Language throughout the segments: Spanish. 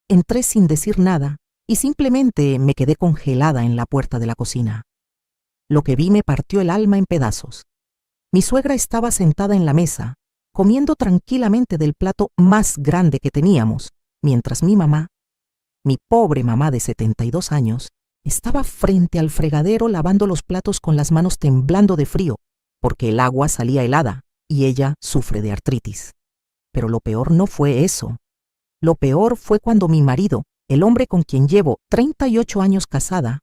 Entré sin decir nada y simplemente me quedé congelada en la puerta de la cocina. Lo que vi me partió el alma en pedazos. Mi suegra estaba sentada en la mesa, comiendo tranquilamente del plato más grande que teníamos, mientras mi mamá, mi pobre mamá de 72 años, estaba frente al fregadero lavando los platos con las manos temblando de frío, porque el agua salía helada y ella sufre de artritis. Pero lo peor no fue eso. Lo peor fue cuando mi marido, el hombre con quien llevo 38 años casada,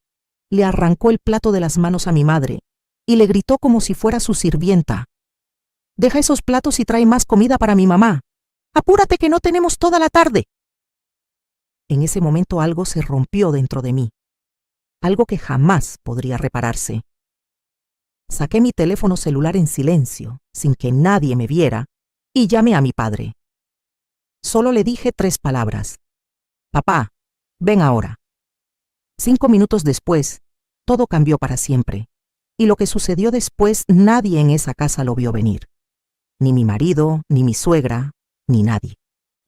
le arrancó el plato de las manos a mi madre y le gritó como si fuera su sirvienta: «Deja esos platos y trae más comida para mi mamá. ¡Apúrate que no tenemos toda la tarde!». En ese momento algo se rompió dentro de mí, algo que jamás podría repararse. Saqué mi teléfono celular en silencio, sin que nadie me viera, y llamé a mi padre. Solo le dije 3 palabras: «Papá, ven ahora». 5 minutos después, todo cambió para siempre, y lo que sucedió después nadie en esa casa lo vio venir. Ni mi marido, ni mi suegra, ni nadie.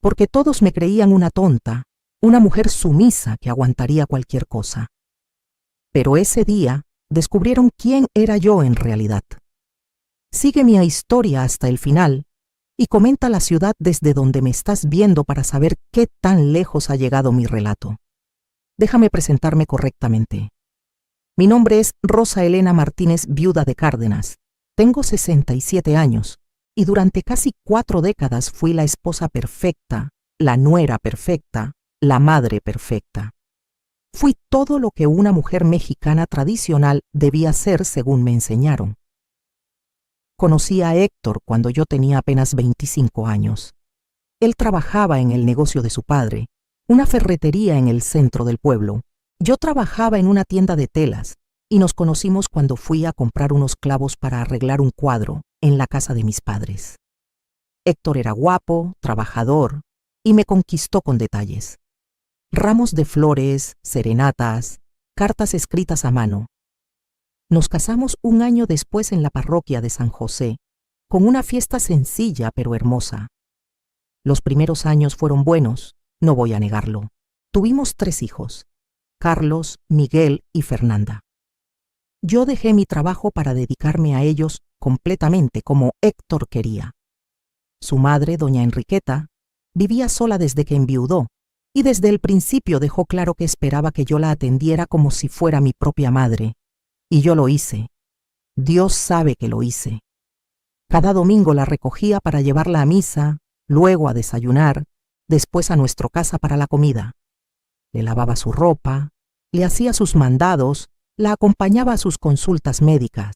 Porque todos me creían una tonta, una mujer sumisa que aguantaría cualquier cosa. Pero ese día descubrieron quién era yo en realidad. Sigue mi historia hasta el final y comenta la ciudad desde donde me estás viendo para saber qué tan lejos ha llegado mi relato. Déjame presentarme correctamente. Mi nombre es Rosa Elena Martínez, viuda de Cárdenas. Tengo 67 años y durante casi 4 décadas fui la esposa perfecta, la nuera perfecta, la madre perfecta. Fui todo lo que una mujer mexicana tradicional debía ser según me enseñaron. Conocí a Héctor cuando yo tenía apenas 25 años. Él trabajaba en el negocio de su padre, una ferretería en el centro del pueblo. Yo trabajaba en una tienda de telas y nos conocimos cuando fui a comprar unos clavos para arreglar un cuadro en la casa de mis padres. Héctor era guapo, trabajador y me conquistó con detalles. Ramos de flores, serenatas, cartas escritas a mano. Nos casamos un año después en la parroquia de San José, con una fiesta sencilla pero hermosa. Los primeros años fueron buenos, no voy a negarlo. Tuvimos 3 hijos: Carlos, Miguel y Fernanda. Yo dejé mi trabajo para dedicarme a ellos completamente como Héctor quería. Su madre, doña Enriqueta, vivía sola desde que enviudó y desde el principio dejó claro que esperaba que yo la atendiera como si fuera mi propia madre. Y yo lo hice. Dios sabe que lo hice. Cada domingo la recogía para llevarla a misa, luego a desayunar, después a nuestra casa para la comida. Le lavaba su ropa, le hacía sus mandados, la acompañaba a sus consultas médicas.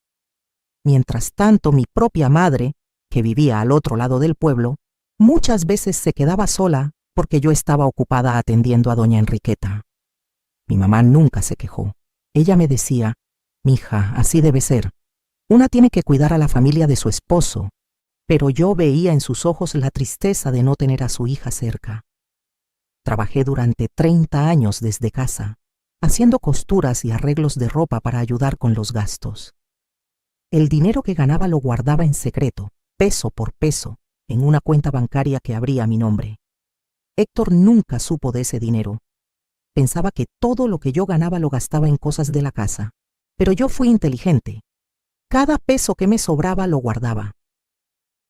Mientras tanto, mi propia madre, que vivía al otro lado del pueblo, muchas veces se quedaba sola porque yo estaba ocupada atendiendo a doña Enriqueta. Mi mamá nunca se quejó. Ella me decía: «Mija, así debe ser. Una tiene que cuidar a la familia de su esposo». Pero yo veía en sus ojos la tristeza de no tener a su hija cerca. Trabajé durante 30 años desde casa, haciendo costuras y arreglos de ropa para ayudar con los gastos. El dinero que ganaba lo guardaba en secreto, peso por peso, en una cuenta bancaria que abría a mi nombre. Héctor nunca supo de ese dinero. Pensaba que todo lo que yo ganaba lo gastaba en cosas de la casa. Pero yo fui inteligente. Cada peso que me sobraba lo guardaba.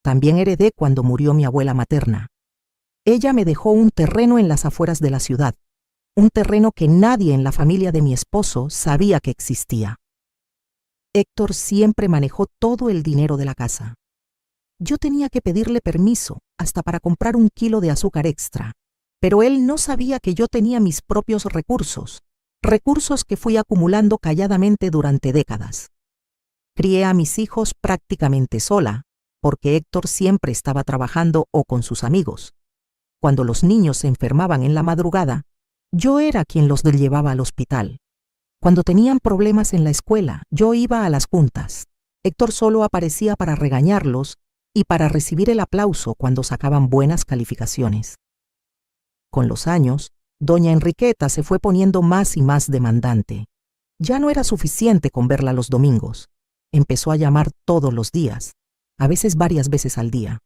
También heredé cuando murió mi abuela materna. Ella me dejó un terreno en las afueras de la ciudad, un terreno que nadie en la familia de mi esposo sabía que existía. Héctor siempre manejó todo el dinero de la casa. Yo tenía que pedirle permiso hasta para comprar 1 kilo de azúcar extra, pero él no sabía que yo tenía mis propios recursos que fui acumulando calladamente durante décadas. Crié a mis hijos prácticamente sola, porque Héctor siempre estaba trabajando o con sus amigos. Cuando los niños se enfermaban en la madrugada, yo era quien los llevaba al hospital. Cuando tenían problemas en la escuela, yo iba a las juntas. Héctor solo aparecía para regañarlos y para recibir el aplauso cuando sacaban buenas calificaciones. Con los años, doña Enriqueta se fue poniendo más y más demandante. Ya no era suficiente con verla los domingos. Empezó a llamar todos los días, a veces varias veces al día.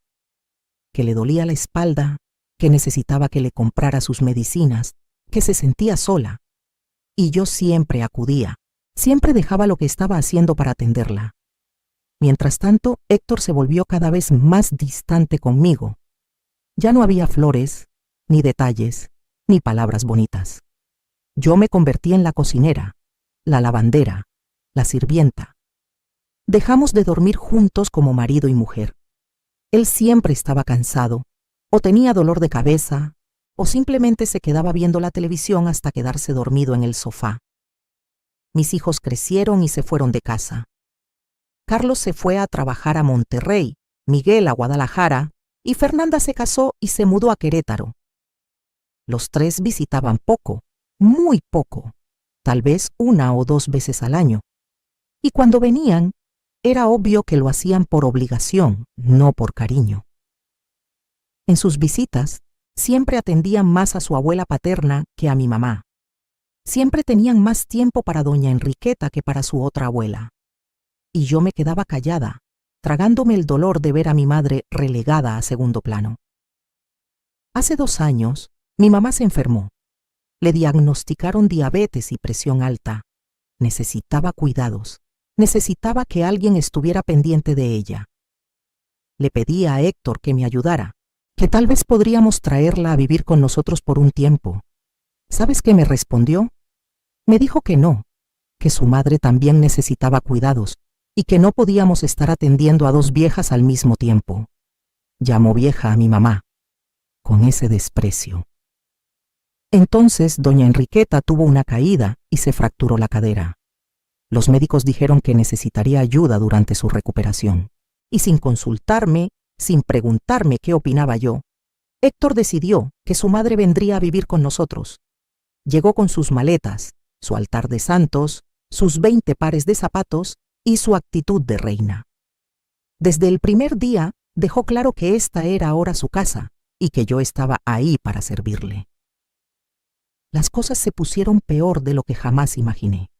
Que le dolía la espalda, que necesitaba que le comprara sus medicinas, que se sentía sola. Y yo siempre acudía, siempre dejaba lo que estaba haciendo para atenderla. Mientras tanto, Héctor se volvió cada vez más distante conmigo. Ya no había flores, ni detalles, ni palabras bonitas. Yo me convertí en la cocinera, la lavandera, la sirvienta. Dejamos de dormir juntos como marido y mujer. Él siempre estaba cansado, o tenía dolor de cabeza, o simplemente se quedaba viendo la televisión hasta quedarse dormido en el sofá. Mis hijos crecieron y se fueron de casa. Carlos se fue a trabajar a Monterrey, Miguel a Guadalajara, y Fernanda se casó y se mudó a Querétaro. Los tres visitaban poco, muy poco, tal vez 1 o 2 veces al año. Y cuando venían, era obvio que lo hacían por obligación, no por cariño. En sus visitas, siempre atendían más a su abuela paterna que a mi mamá. Siempre tenían más tiempo para doña Enriqueta que para su otra abuela. Y yo me quedaba callada, tragándome el dolor de ver a mi madre relegada a segundo plano. Hace 2 años, mi mamá se enfermó. Le diagnosticaron diabetes y presión alta. Necesitaba cuidados. Necesitaba que alguien estuviera pendiente de ella. Le pedí a Héctor que me ayudara, que tal vez podríamos traerla a vivir con nosotros por un tiempo. ¿Sabes qué me respondió? Me dijo que no, que su madre también necesitaba cuidados y que no podíamos estar atendiendo a 2 viejas al mismo tiempo. Llamó vieja a mi mamá, con ese desprecio. Entonces doña Enriqueta tuvo una caída y se fracturó la cadera. Los médicos dijeron que necesitaría ayuda durante su recuperación. Y sin consultarme, sin preguntarme qué opinaba yo, Héctor decidió que su madre vendría a vivir con nosotros. Llegó con sus maletas, su altar de santos, sus 20 pares de zapatos y su actitud de reina. Desde el primer día dejó claro que esta era ahora su casa y que yo estaba ahí para servirle. Las cosas se pusieron peor de lo que jamás imaginé.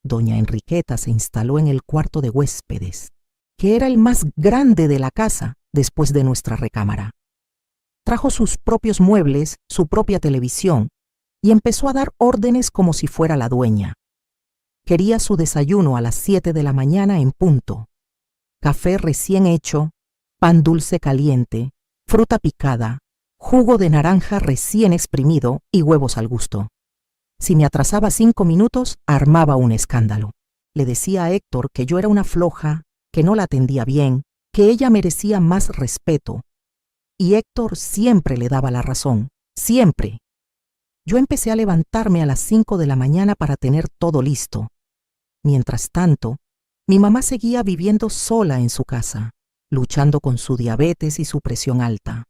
Doña Enriqueta se instaló en el cuarto de huéspedes, que era el más grande de la casa después de nuestra recámara. Trajo sus propios muebles, su propia televisión, y empezó a dar órdenes como si fuera la dueña. Quería su desayuno a las 7 de la mañana en punto. Café recién hecho, pan dulce caliente, fruta picada, jugo de naranja recién exprimido y huevos al gusto. Si me atrasaba 5 minutos, armaba un escándalo. Le decía a Héctor que yo era una floja, que no la atendía bien, que ella merecía más respeto. Y Héctor siempre le daba la razón, siempre. Yo empecé a levantarme a las 5 de la mañana para tener todo listo. Mientras tanto, mi mamá seguía viviendo sola en su casa, luchando con su diabetes y su presión alta.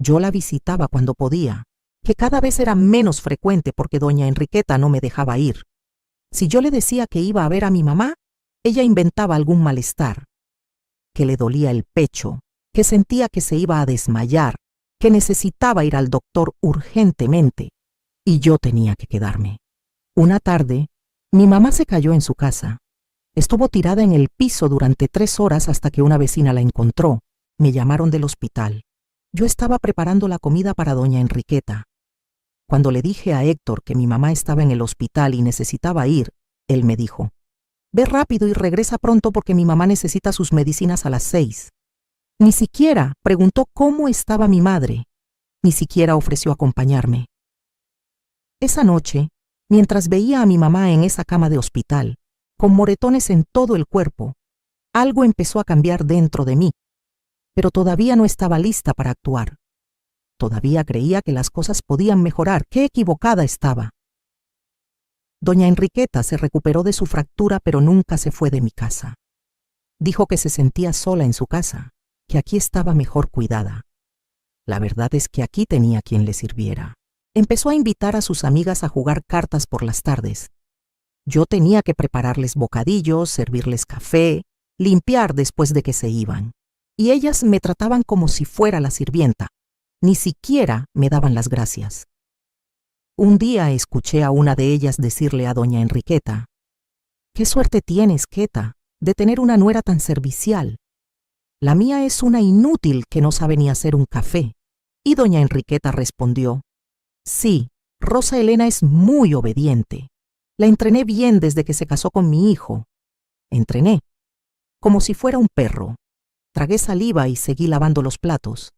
Yo la visitaba cuando podía, que cada vez era menos frecuente porque doña Enriqueta no me dejaba ir. Si yo le decía que iba a ver a mi mamá, ella inventaba algún malestar, que le dolía el pecho, que sentía que se iba a desmayar, que necesitaba ir al doctor urgentemente, y yo tenía que quedarme. Una tarde, mi mamá se cayó en su casa. Estuvo tirada en el piso durante 3 horas hasta que una vecina la encontró. Me llamaron del hospital. Yo estaba preparando la comida para doña Enriqueta. Cuando le dije a Héctor que mi mamá estaba en el hospital y necesitaba ir, él me dijo: «Ve rápido y regresa pronto porque mi mamá necesita sus medicinas a las 6». Ni siquiera preguntó cómo estaba mi madre. Ni siquiera ofreció acompañarme. Esa noche, mientras veía a mi mamá en esa cama de hospital, con moretones en todo el cuerpo, algo empezó a cambiar dentro de mí, pero todavía no estaba lista para actuar. Todavía creía que las cosas podían mejorar. ¡Qué equivocada estaba! Doña Enriqueta se recuperó de su fractura, pero nunca se fue de mi casa. Dijo que se sentía sola en su casa, que aquí estaba mejor cuidada. La verdad es que aquí tenía quien le sirviera. Empezó a invitar a sus amigas a jugar cartas por las tardes. Yo tenía que prepararles bocadillos, servirles café, limpiar después de que se iban. Y ellas me trataban como si fuera la sirvienta. Ni siquiera me daban las gracias. Un día escuché a una de ellas decirle a doña Enriqueta: «Qué suerte tienes, Queta, de tener una nuera tan servicial. La mía es una inútil que no sabe ni hacer un café». Y doña Enriqueta respondió: sí, Rosa Elena es muy obediente. La entrené bien desde que se casó con mi hijo. Entrené, como si fuera un perro. Tragué saliva y seguí lavando los platos.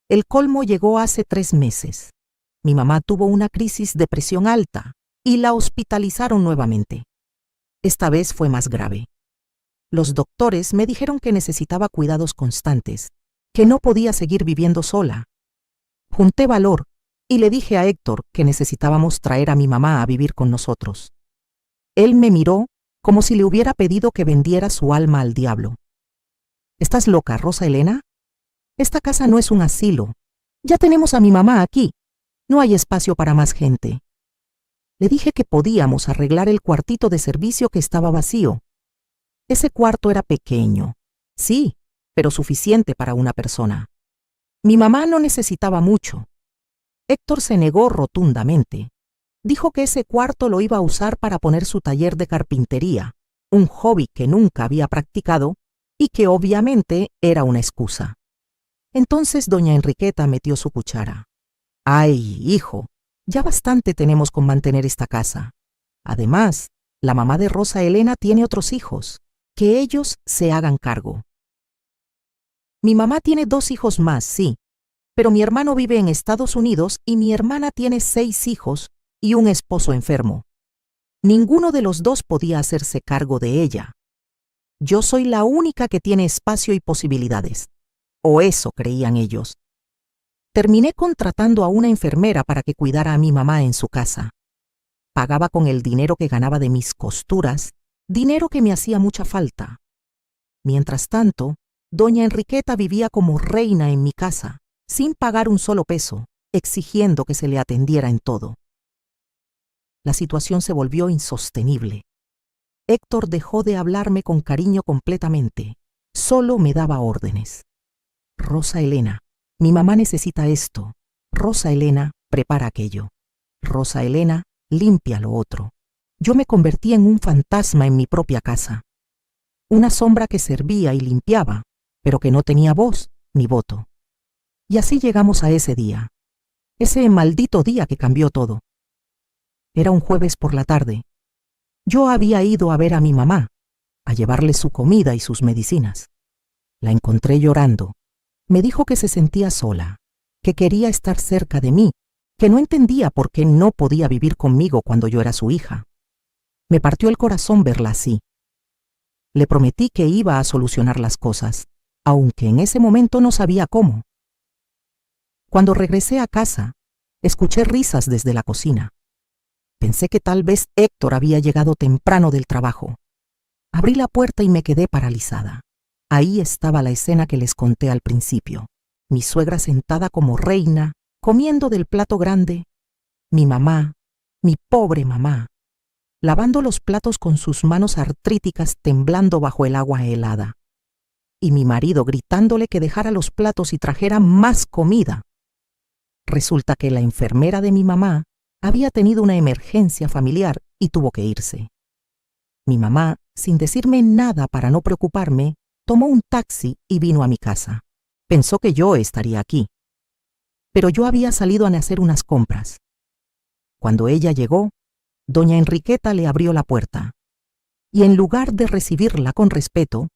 El colmo llegó hace 3 meses. Mi mamá tuvo una crisis de presión alta y la hospitalizaron nuevamente. Esta vez fue más grave. Los doctores me dijeron que necesitaba cuidados constantes, que no podía seguir viviendo sola. Junté valor y le dije a Héctor que necesitábamos traer a mi mamá a vivir con nosotros. Él me miró como si le hubiera pedido que vendiera su alma al diablo. ¿Estás loca, Rosa Elena? Esta casa no es un asilo. Ya tenemos a mi mamá aquí. No hay espacio para más gente. Le dije que podíamos arreglar el cuartito de servicio que estaba vacío. Ese cuarto era pequeño, sí, pero suficiente para una persona. Mi mamá no necesitaba mucho. Héctor se negó rotundamente. Dijo que ese cuarto lo iba a usar para poner su taller de carpintería, un hobby que nunca había practicado y que obviamente era una excusa. Entonces doña Enriqueta metió su cuchara. «Ay, hijo, ya bastante tenemos con mantener esta casa. Además, la mamá de Rosa Elena tiene otros hijos. Que ellos se hagan cargo». Mi mamá tiene 2 hijos más, sí, pero mi hermano vive en Estados Unidos y mi hermana tiene 6 hijos y un esposo enfermo. Ninguno de los 2 podía hacerse cargo de ella. Yo soy la única que tiene espacio y posibilidades. O eso creían ellos. Terminé contratando a una enfermera para que cuidara a mi mamá en su casa. Pagaba con el dinero que ganaba de mis costuras, dinero que me hacía mucha falta. Mientras tanto, doña Enriqueta vivía como reina en mi casa, sin pagar un solo peso, exigiendo que se le atendiera en todo. La situación se volvió insostenible. Héctor dejó de hablarme con cariño completamente. Solo me daba órdenes. Rosa Elena, mi mamá necesita esto. Rosa Elena, prepara aquello. Rosa Elena, limpia lo otro. Yo me convertí en un fantasma en mi propia casa. Una sombra que servía y limpiaba, pero que no tenía voz ni voto. Y así llegamos a ese día. Ese maldito día que cambió todo. Era un jueves por la tarde. Yo había ido a ver a mi mamá, a llevarle su comida y sus medicinas. La encontré llorando. Me dijo que se sentía sola, que quería estar cerca de mí, que no entendía por qué no podía vivir conmigo cuando yo era su hija. Me partió el corazón verla así. Le prometí que iba a solucionar las cosas, aunque en ese momento no sabía cómo. Cuando regresé a casa, escuché risas desde la cocina. Pensé que tal vez Héctor había llegado temprano del trabajo. Abrí la puerta y me quedé paralizada. Ahí estaba la escena que les conté al principio. Mi suegra sentada como reina, comiendo del plato grande. Mi mamá, mi pobre mamá, lavando los platos con sus manos artríticas temblando bajo el agua helada. Y mi marido gritándole que dejara los platos y trajera más comida. Resulta que la enfermera de mi mamá había tenido una emergencia familiar y tuvo que irse. Mi mamá, sin decirme nada para no preocuparme, tomó un taxi y vino a mi casa. Pensó que yo estaría aquí. Pero yo había salido a hacer unas compras. Cuando ella llegó, doña Enriqueta le abrió la puerta. Y en lugar de recibirla con respeto,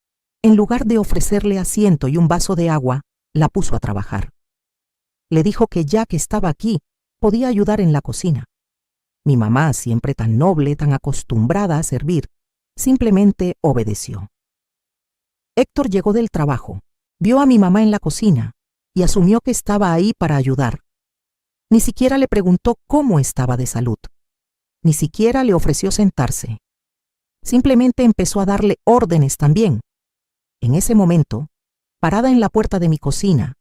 en lugar de ofrecerle asiento y un vaso de agua, la puso a trabajar. Le dijo que ya que estaba aquí, podía ayudar en la cocina. Mi mamá, siempre tan noble, tan acostumbrada a servir, simplemente obedeció. Héctor llegó del trabajo, vio a mi mamá en la cocina y asumió que estaba ahí para ayudar. Ni siquiera le preguntó cómo estaba de salud. Ni siquiera le ofreció sentarse. Simplemente empezó a darle órdenes también. En ese momento, parada en la puerta de mi cocina,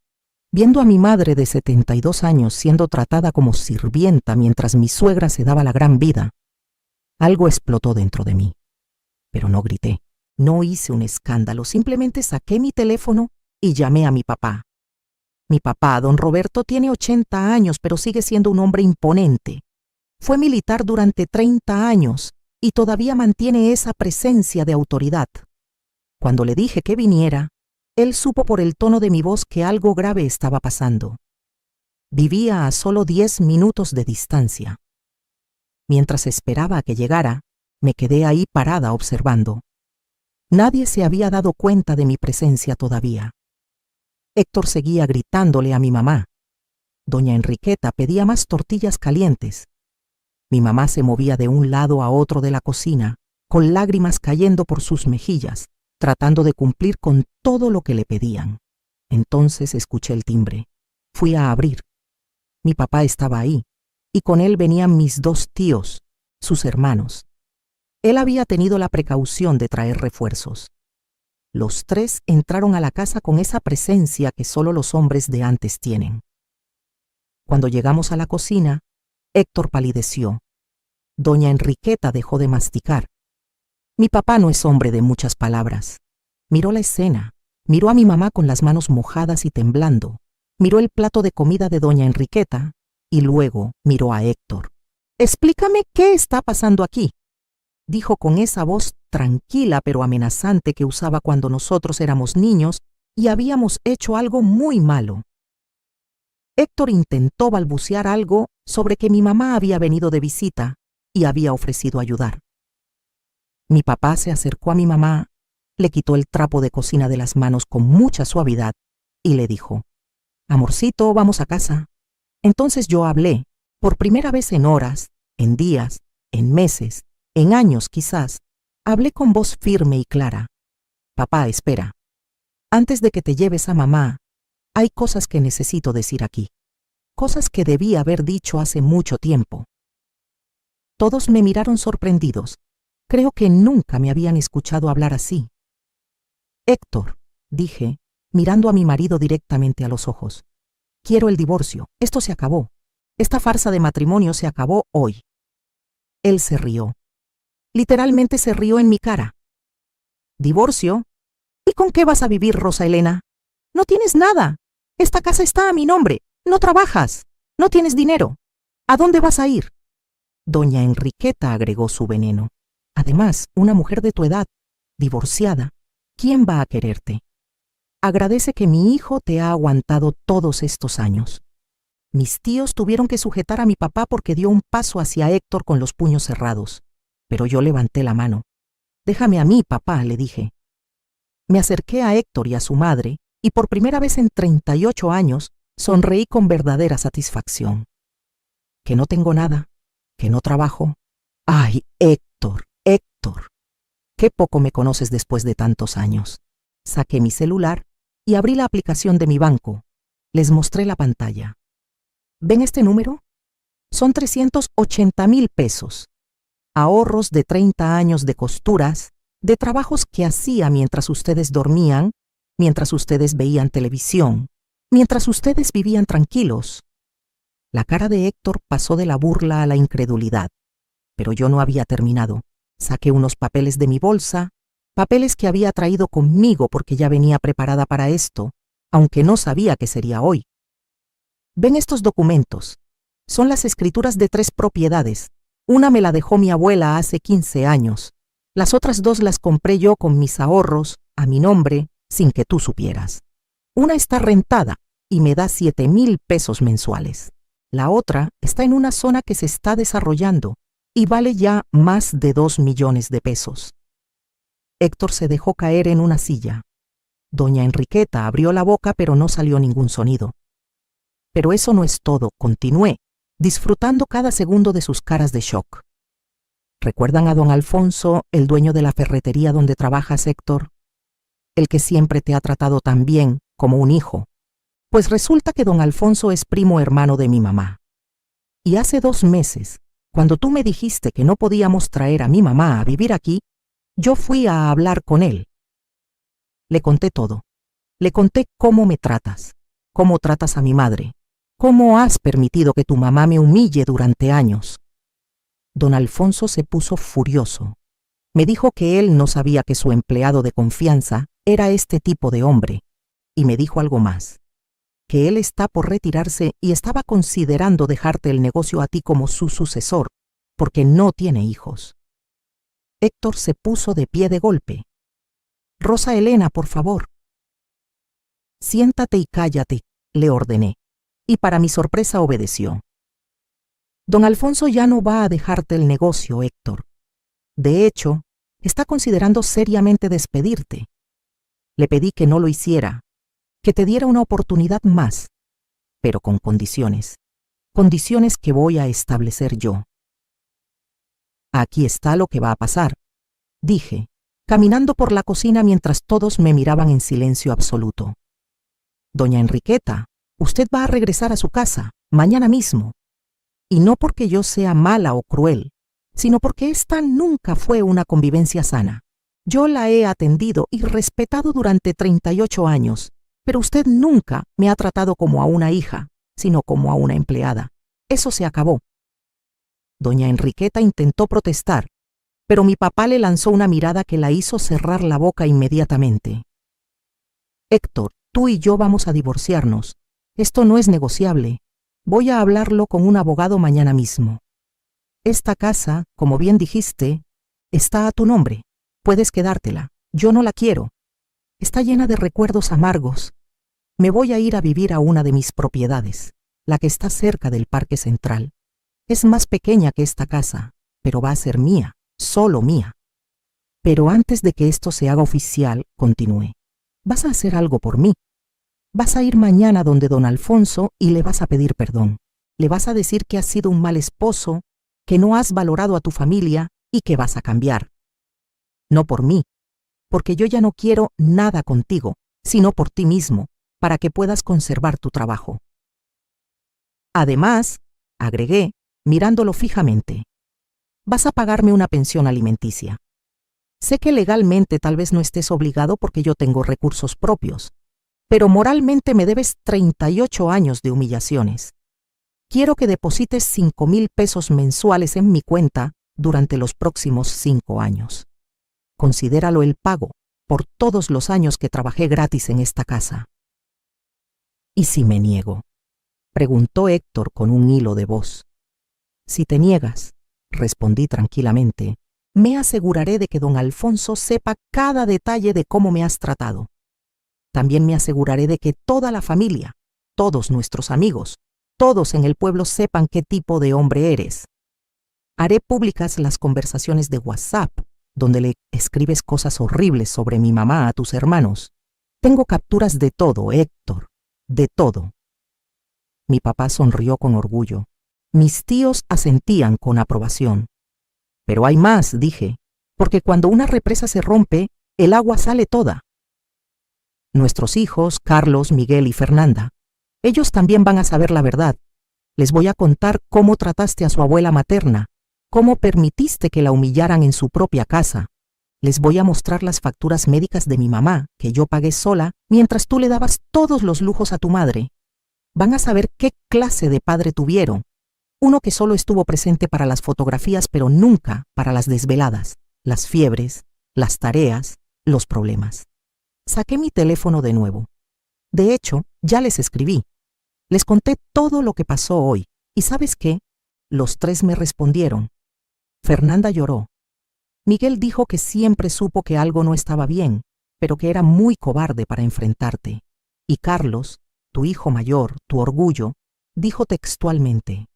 viendo a mi madre de 72 años siendo tratada como sirvienta mientras mi suegra se daba la gran vida, algo explotó dentro de mí. Pero no grité. No hice un escándalo, simplemente saqué mi teléfono y llamé a mi papá. Mi papá, don Roberto, tiene 80 años, pero sigue siendo un hombre imponente. Fue militar durante 30 años y todavía mantiene esa presencia de autoridad. Cuando le dije que viniera, él supo por el tono de mi voz que algo grave estaba pasando. Vivía a solo 10 minutos de distancia. Mientras esperaba a que llegara, me quedé ahí parada observando. Nadie se había dado cuenta de mi presencia todavía. Héctor seguía gritándole a mi mamá. Doña Enriqueta pedía más tortillas calientes. Mi mamá se movía de un lado a otro de la cocina, con lágrimas cayendo por sus mejillas, tratando de cumplir con todo lo que le pedían. Entonces escuché el timbre. Fui a abrir. Mi papá estaba ahí, y con él venían mis 2 tíos, sus hermanos. Él había tenido la precaución de traer refuerzos. Los 3 entraron a la casa con esa presencia que solo los hombres de antes tienen. Cuando llegamos a la cocina, Héctor palideció. Doña Enriqueta dejó de masticar. Mi papá no es hombre de muchas palabras. Miró la escena, miró a mi mamá con las manos mojadas y temblando, miró el plato de comida de doña Enriqueta y luego miró a Héctor. «Explícame qué está pasando aquí», dijo con esa voz tranquila pero amenazante que usaba cuando nosotros éramos niños y habíamos hecho algo muy malo. Héctor intentó balbucear algo sobre que mi mamá había venido de visita y había ofrecido ayudar. Mi papá se acercó a mi mamá, le quitó el trapo de cocina de las manos con mucha suavidad y le dijo: «Amorcito, vamos a casa». Entonces yo hablé, por primera vez en horas, en días, en meses, en años quizás, hablé con voz firme y clara. «Papá, espera. Antes de que te lleves a mamá, hay cosas que necesito decir aquí. Cosas que debí haber dicho hace mucho tiempo». Todos me miraron sorprendidos. Creo que nunca me habían escuchado hablar así. «Héctor», dije, mirando a mi marido directamente a los ojos, «quiero el divorcio. Esto se acabó. Esta farsa de matrimonio se acabó hoy». Él se rió. Literalmente se rió en mi cara. «¿Divorcio? ¿Y con qué vas a vivir, Rosa Elena? No tienes nada. Esta casa está a mi nombre. No trabajas. No tienes dinero. ¿A dónde vas a ir?». Doña Enriqueta agregó su veneno. «Además, una mujer de tu edad, divorciada, ¿quién va a quererte? Agradece que mi hijo te ha aguantado todos estos años». Mis tíos tuvieron que sujetar a mi papá porque dio un paso hacia Héctor con los puños cerrados, pero yo levanté la mano. «Déjame a mí, papá», le dije. Me acerqué a Héctor y a su madre, y por primera vez en 38 años sonreí con verdadera satisfacción. «¿Que no tengo nada? ¿Que no trabajo? ¡Ay, Héctor, Héctor! Qué poco me conoces después de tantos años». Saqué mi celular y abrí la aplicación de mi banco. Les mostré la pantalla. ¿Ven este número? Son 380,000 pesos. Ahorros de 30 años de costuras, de trabajos que hacía mientras ustedes dormían, mientras ustedes veían televisión, mientras ustedes vivían tranquilos. La cara de Héctor pasó de la burla a la incredulidad, pero yo no había terminado. Saqué unos papeles de mi bolsa, papeles que había traído conmigo porque ya venía preparada para esto, aunque no sabía que sería hoy. ¿Ven estos documentos? Son las escrituras de 3 propiedades. Una me la dejó mi abuela hace 15 años. Las otras 2 las compré yo con mis ahorros, a mi nombre, sin que tú supieras. Una está rentada y me da 7,000 pesos mensuales. La otra está en una zona que se está desarrollando y vale ya más de 2 millones de pesos. Héctor se dejó caer en una silla. Doña Enriqueta abrió la boca pero no salió ningún sonido. Pero eso no es todo, continué, disfrutando cada segundo de sus caras de shock. ¿Recuerdan a don Alfonso, el dueño de la ferretería donde trabajas, Héctor? El que siempre te ha tratado tan bien, como un hijo. Pues resulta que don Alfonso es primo hermano de mi mamá. Y hace 2 meses, cuando tú me dijiste que no podíamos traer a mi mamá a vivir aquí, yo fui a hablar con él. Le conté todo. Le conté cómo me tratas, cómo tratas a mi madre, cómo has permitido que tu mamá me humille durante años. Don Alfonso se puso furioso. Me dijo que él no sabía que su empleado de confianza era este tipo de hombre, y me dijo algo más, que él está por retirarse y estaba considerando dejarte el negocio a ti como su sucesor, porque no tiene hijos. Héctor se puso de pie de golpe. «Rosa Elena, por favor». «Siéntate y cállate», le ordené. y para mi sorpresa obedeció. Don Alfonso ya no va a dejarte el negocio, Héctor. De hecho, está considerando seriamente despedirte. Le pedí que no lo hiciera, que te diera una oportunidad más, pero con condiciones que voy a establecer yo. Aquí está lo que va a pasar, dije, caminando por la cocina mientras todos me miraban en silencio absoluto. Doña Enriqueta, usted va a regresar a su casa, mañana mismo. Y no porque yo sea mala o cruel, sino porque esta nunca fue una convivencia sana. Yo la he atendido y respetado durante 38 años, pero usted nunca me ha tratado como a una hija, sino como a una empleada. Eso se acabó. Doña Enriqueta intentó protestar, pero mi papá le lanzó una mirada que la hizo cerrar la boca inmediatamente. Héctor, tú y yo vamos a divorciarnos. Esto no es negociable. Voy a hablarlo con un abogado mañana mismo. Esta casa, como bien dijiste, está a tu nombre. Puedes quedártela. Yo no la quiero. Está llena de recuerdos amargos. Me voy a ir a vivir a una de mis propiedades, la que está cerca del Parque Central. Es más pequeña que esta casa, pero va a ser mía, solo mía. Pero antes de que esto se haga oficial, continué. Vas a hacer algo por mí. Vas a ir mañana donde don Alfonso y le vas a pedir perdón. Le vas a decir que has sido un mal esposo, que no has valorado a tu familia y que vas a cambiar. No por mí, porque yo ya no quiero nada contigo, sino por ti mismo, para que puedas conservar tu trabajo. Además, agregué, mirándolo fijamente, vas a pagarme una pensión alimenticia. Sé que legalmente tal vez no estés obligado porque yo tengo recursos propios, pero moralmente me debes 38 años de humillaciones. Quiero que deposites 5,000 pesos mensuales en mi cuenta durante los próximos 5 años. Considéralo el pago por todos los años que trabajé gratis en esta casa. ¿Y si me niego?, preguntó Héctor con un hilo de voz. Si te niegas, respondí tranquilamente, me aseguraré de que don Alfonso sepa cada detalle de cómo me has tratado. También me aseguraré de que toda la familia, todos nuestros amigos, todos en el pueblo sepan qué tipo de hombre eres. Haré públicas las conversaciones de WhatsApp, donde le escribes cosas horribles sobre mi mamá a tus hermanos. Tengo capturas de todo, Héctor, de todo. Mi papá sonrió con orgullo. Mis tíos asentían con aprobación. Pero hay más, dije, porque cuando una represa se rompe, el agua sale toda. Nuestros hijos, Carlos, Miguel y Fernanda, ellos también van a saber la verdad. Les voy a contar cómo trataste a su abuela materna, cómo permitiste que la humillaran en su propia casa. Les voy a mostrar las facturas médicas de mi mamá, que yo pagué sola, mientras tú le dabas todos los lujos a tu madre. Van a saber qué clase de padre tuvieron. Uno que solo estuvo presente para las fotografías, pero nunca para las desveladas, las fiebres, las tareas, los problemas. Saqué mi teléfono de nuevo. De hecho, ya les escribí. Les conté todo lo que pasó hoy. ¿Y sabes qué? Los 3 me respondieron. Fernanda lloró. Miguel dijo que siempre supo que algo no estaba bien, pero que era muy cobarde para enfrentarte. Y Carlos, tu hijo mayor, tu orgullo, dijo textualmente,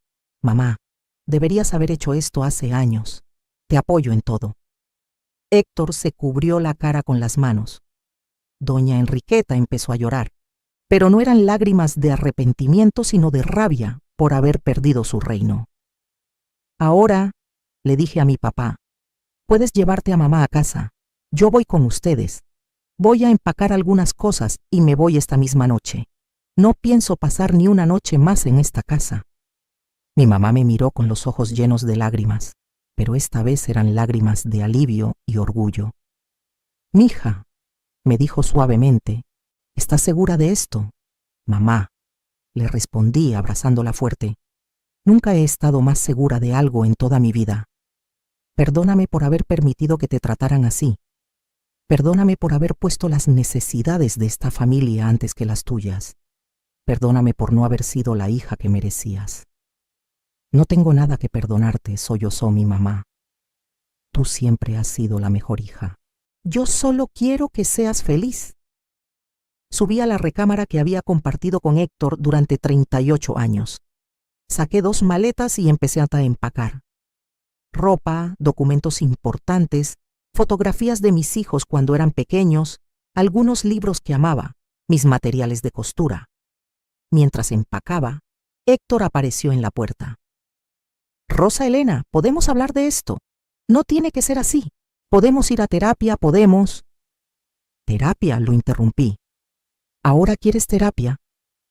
mamá, deberías haber hecho esto hace años. Te apoyo en todo. Héctor se cubrió la cara con las manos. Doña Enriqueta empezó a llorar, pero no eran lágrimas de arrepentimiento, sino de rabia por haber perdido su reino. Ahora, le dije a mi papá, puedes llevarte a mamá a casa. Yo voy con ustedes. Voy a empacar algunas cosas y me voy esta misma noche. No pienso pasar ni una noche más en esta casa. Mi mamá me miró con los ojos llenos de lágrimas, pero esta vez eran lágrimas de alivio y orgullo. Mija, me dijo suavemente, ¿estás segura de esto? Mamá, le respondí abrazándola fuerte. Nunca he estado más segura de algo en toda mi vida. Perdóname por haber permitido que te trataran así. Perdóname por haber puesto las necesidades de esta familia antes que las tuyas. Perdóname por no haber sido la hija que merecías. No tengo nada que perdonarte, sollozó mi mamá. Tú siempre has sido la mejor hija. Yo solo quiero que seas feliz. Subí a la recámara que había compartido con Héctor durante 38 años. Saqué 2 maletas y empecé a empacar. Ropa, documentos importantes, fotografías de mis hijos cuando eran pequeños, algunos libros que amaba, mis materiales de costura. Mientras empacaba, Héctor apareció en la puerta. «Rosa Elena, ¿podemos hablar de esto? No tiene que ser así. Podemos ir a terapia, podemos...» «¿Terapia?», lo interrumpí. «¿Ahora quieres terapia?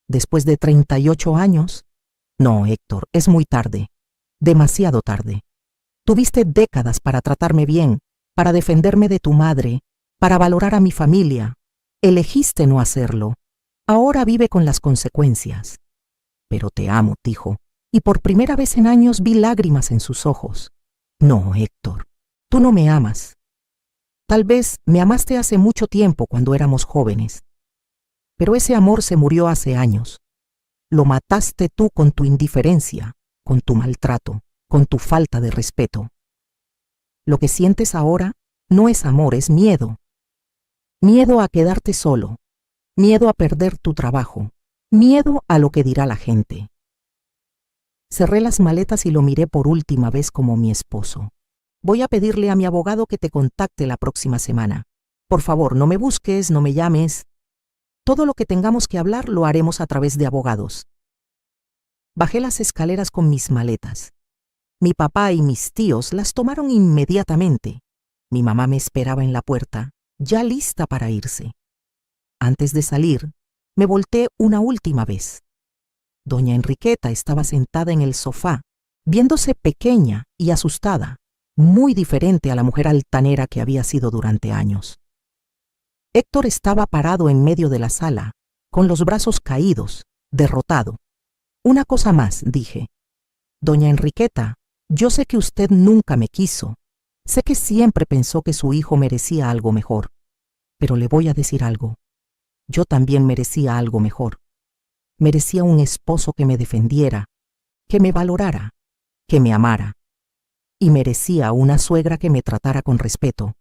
¿Después de 38 años? No, Héctor, es muy tarde. Demasiado tarde. Tuviste décadas para tratarme bien, para defenderme de tu madre, para valorar a mi familia. Elegiste no hacerlo. Ahora vive con las consecuencias». «Pero te amo», dijo, y por primera vez en años vi lágrimas en sus ojos. «No, Héctor, tú no me amas. Tal vez me amaste hace mucho tiempo cuando éramos jóvenes. Pero ese amor se murió hace años. Lo mataste tú con tu indiferencia, con tu maltrato, con tu falta de respeto. Lo que sientes ahora no es amor, es miedo. Miedo a quedarte solo, miedo a perder tu trabajo, miedo a lo que dirá la gente». Cerré las maletas y lo miré por última vez como mi esposo. «Voy a pedirle a mi abogado que te contacte la próxima semana. Por favor, no me busques, no me llames. Todo lo que tengamos que hablar lo haremos a través de abogados». Bajé las escaleras con mis maletas. Mi papá y mis tíos las tomaron inmediatamente. Mi mamá me esperaba en la puerta, ya lista para irse. Antes de salir, me volteé una última vez. Doña Enriqueta estaba sentada en el sofá, viéndose pequeña y asustada, muy diferente a la mujer altanera que había sido durante años. Héctor estaba parado en medio de la sala, con los brazos caídos, derrotado. «Una cosa más», dije. «Doña Enriqueta, yo sé que usted nunca me quiso. Sé que siempre pensó que su hijo merecía algo mejor. Pero le voy a decir algo. Yo también merecía algo mejor. Merecía un esposo que me defendiera, que me valorara, que me amara. Y merecía una suegra que me tratara con respeto.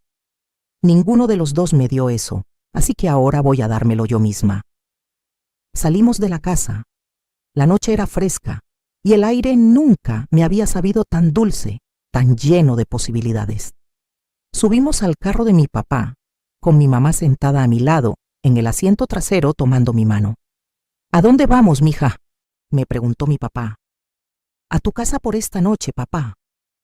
Ninguno de los dos me dio eso, así que ahora voy a dármelo yo misma». Salimos de la casa. La noche era fresca y el aire nunca me había sabido tan dulce, tan lleno de posibilidades. Subimos al carro de mi papá, con mi mamá sentada a mi lado, en el asiento trasero tomando mi mano. «¿A dónde vamos, mija?», me preguntó mi papá. «A tu casa por esta noche, papá.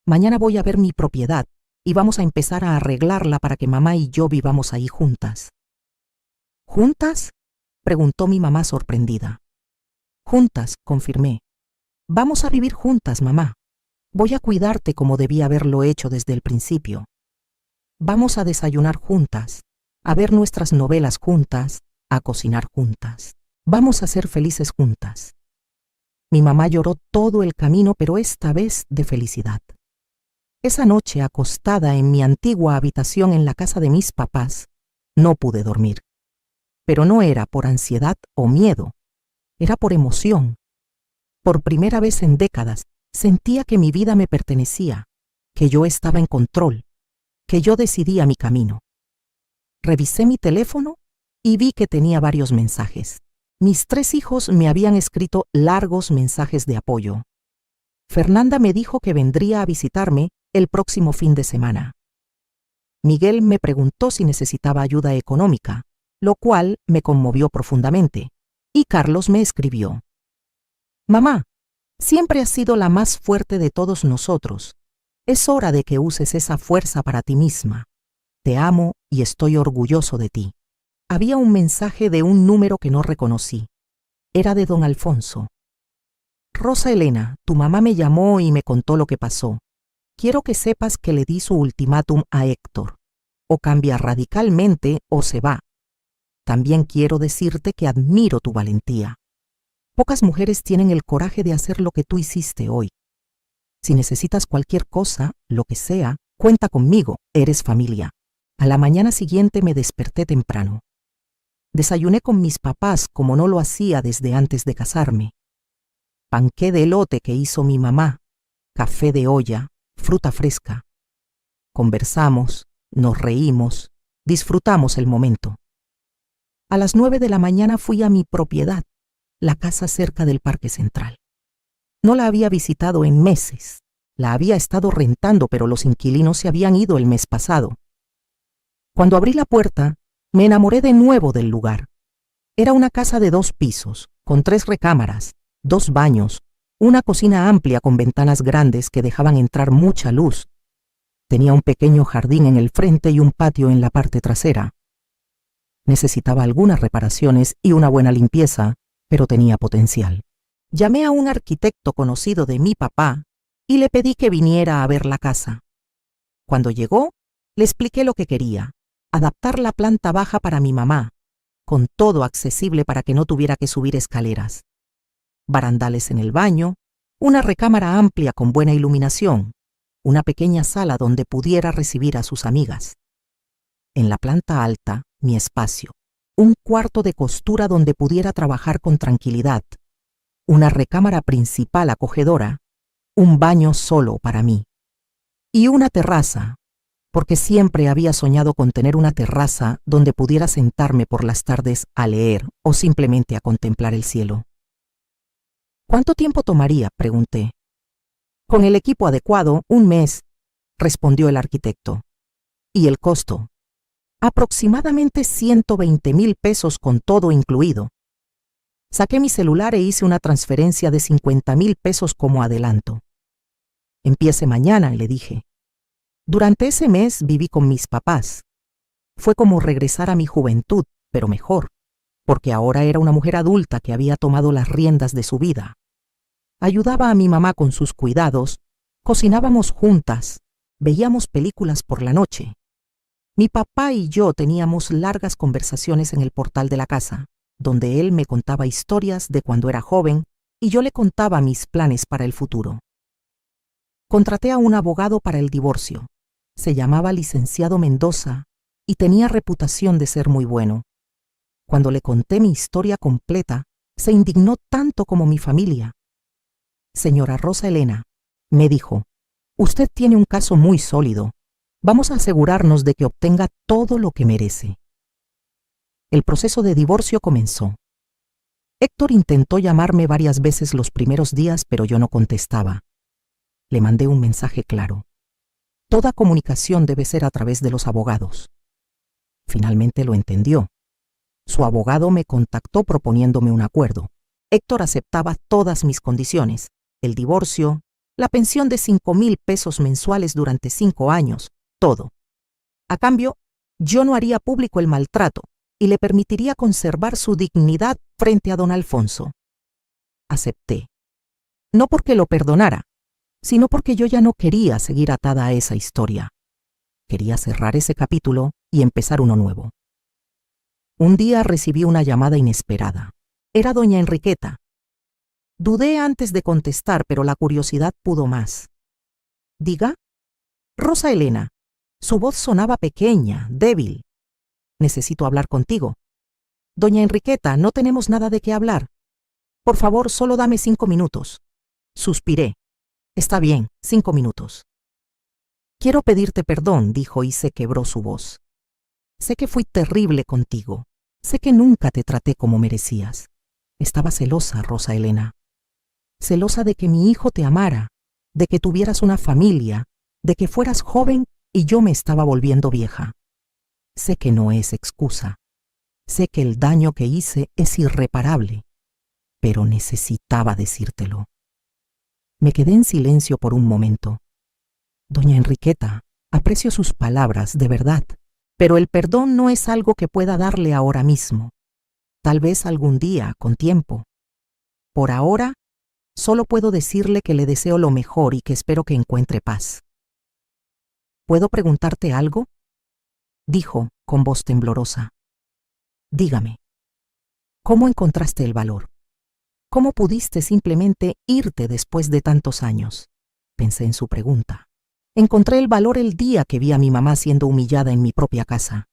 Mañana voy a ver mi propiedad y vamos a empezar a arreglarla para que mamá y yo vivamos ahí juntas». «¿Juntas?», preguntó mi mamá sorprendida. «Juntas», confirmé. «Vamos a vivir juntas, mamá. Voy a cuidarte como debía haberlo hecho desde el principio. Vamos a desayunar juntas, a ver nuestras novelas juntas, a cocinar juntas. Vamos a ser felices juntas». Mi mamá lloró todo el camino, pero esta vez de felicidad. Esa noche, acostada en mi antigua habitación en la casa de mis papás, no pude dormir. Pero no era por ansiedad o miedo, era por emoción. Por primera vez en décadas, sentía que mi vida me pertenecía, que yo estaba en control, que yo decidía mi camino. Revisé mi teléfono y vi que tenía varios mensajes. Mis 3 hijos me habían escrito largos mensajes de apoyo. Fernanda me dijo que vendría a visitarme el próximo fin de semana. Miguel me preguntó si necesitaba ayuda económica, lo cual me conmovió profundamente, y Carlos me escribió: «Mamá, siempre has sido la más fuerte de todos nosotros. Es hora de que uses esa fuerza para ti misma. Te amo y estoy orgulloso de ti». Había un mensaje de un número que no reconocí. Era de don Alfonso. «Rosa Elena, tu mamá me llamó y me contó lo que pasó. Quiero que sepas que le di su ultimátum a Héctor. O cambia radicalmente o se va. También quiero decirte que admiro tu valentía. Pocas mujeres tienen el coraje de hacer lo que tú hiciste hoy. Si necesitas cualquier cosa, lo que sea, cuenta conmigo, eres familia». A la mañana siguiente me desperté temprano. Desayuné con mis papás como no lo hacía desde antes de casarme. Panqué de elote que hizo mi mamá, café de olla, fruta fresca. Conversamos, nos reímos, disfrutamos el momento. A las 9 de la mañana fui a mi propiedad, la casa cerca del Parque Central. No la había visitado en meses. La había estado rentando, pero los inquilinos se habían ido el mes pasado. Cuando abrí la puerta, me enamoré de nuevo del lugar. Era una casa de 2 pisos, con 3 recámaras, 2 baños, una cocina amplia con ventanas grandes que dejaban entrar mucha luz. Tenía un pequeño jardín en el frente y un patio en la parte trasera. Necesitaba algunas reparaciones y una buena limpieza, pero tenía potencial. Llamé a un arquitecto conocido de mi papá y le pedí que viniera a ver la casa. Cuando llegó, le expliqué lo que quería: adaptar la planta baja para mi mamá, con todo accesible para que no tuviera que subir escaleras. Barandales en el baño, una recámara amplia con buena iluminación, una pequeña sala donde pudiera recibir a sus amigas. En la planta alta, mi espacio, un cuarto de costura donde pudiera trabajar con tranquilidad, una recámara principal acogedora, un baño solo para mí y una terraza, porque siempre había soñado con tener una terraza donde pudiera sentarme por las tardes a leer o simplemente a contemplar el cielo. ¿Cuánto tiempo tomaría?, pregunté. Con el equipo adecuado, 1 mes, respondió el arquitecto. ¿Y el costo? Aproximadamente 120,000 pesos con todo incluido. Saqué mi celular e hice una transferencia de 50,000 pesos como adelanto. Empiece mañana, le dije. Durante ese mes viví con mis papás. Fue como regresar a mi juventud, pero mejor, porque ahora era una mujer adulta que había tomado las riendas de su vida. Ayudaba a mi mamá con sus cuidados, cocinábamos juntas, veíamos películas por la noche. Mi papá y yo teníamos largas conversaciones en el portal de la casa, donde él me contaba historias de cuando era joven y yo le contaba mis planes para el futuro. Contraté a un abogado para el divorcio. Se llamaba licenciado Mendoza y tenía reputación de ser muy bueno. Cuando le conté mi historia completa, se indignó tanto como mi familia. Señora Rosa Elena, me dijo, usted tiene un caso muy sólido. Vamos a asegurarnos de que obtenga todo lo que merece. El proceso de divorcio comenzó. Héctor intentó llamarme varias veces los primeros días, pero yo no contestaba. Le mandé un mensaje claro. Toda comunicación debe ser a través de los abogados. Finalmente lo entendió. Su abogado me contactó proponiéndome un acuerdo. Héctor aceptaba todas mis condiciones: el divorcio, la pensión de 5,000 pesos mensuales durante 5 años, todo. A cambio, yo no haría público el maltrato y le permitiría conservar su dignidad frente a don Alfonso. Acepté. No porque lo perdonara, sino porque yo ya no quería seguir atada a esa historia. Quería cerrar ese capítulo y empezar uno nuevo. Un día recibí una llamada inesperada. Era doña Enriqueta. Dudé antes de contestar, pero la curiosidad pudo más. ¿Diga? Rosa Elena. Su voz sonaba pequeña, débil. Necesito hablar contigo. Doña Enriqueta, no tenemos nada de qué hablar. Por favor, solo dame 5 minutos. Suspiré. Está bien, 5 minutos. Quiero pedirte perdón, dijo y se quebró su voz. Sé que fui terrible contigo. Sé que nunca te traté como merecías. Estaba celosa, Rosa Elena. Celosa de que mi hijo te amara, de que tuvieras una familia, de que fueras joven y yo me estaba volviendo vieja. Sé que no es excusa. Sé que el daño que hice es irreparable, pero necesitaba decírtelo. Me quedé en silencio por un momento. Doña Enriqueta, aprecio sus palabras, de verdad, pero el perdón no es algo que pueda darle ahora mismo. Tal vez algún día, con tiempo. Por ahora, solo puedo decirle que le deseo lo mejor y que espero que encuentre paz. ¿Puedo preguntarte algo?, dijo con voz temblorosa. Dígame, ¿cómo encontraste el valor? ¿Cómo pudiste simplemente irte después de tantos años? Pensé en su pregunta. Encontré el valor el día que vi a mi mamá siendo humillada en mi propia casa.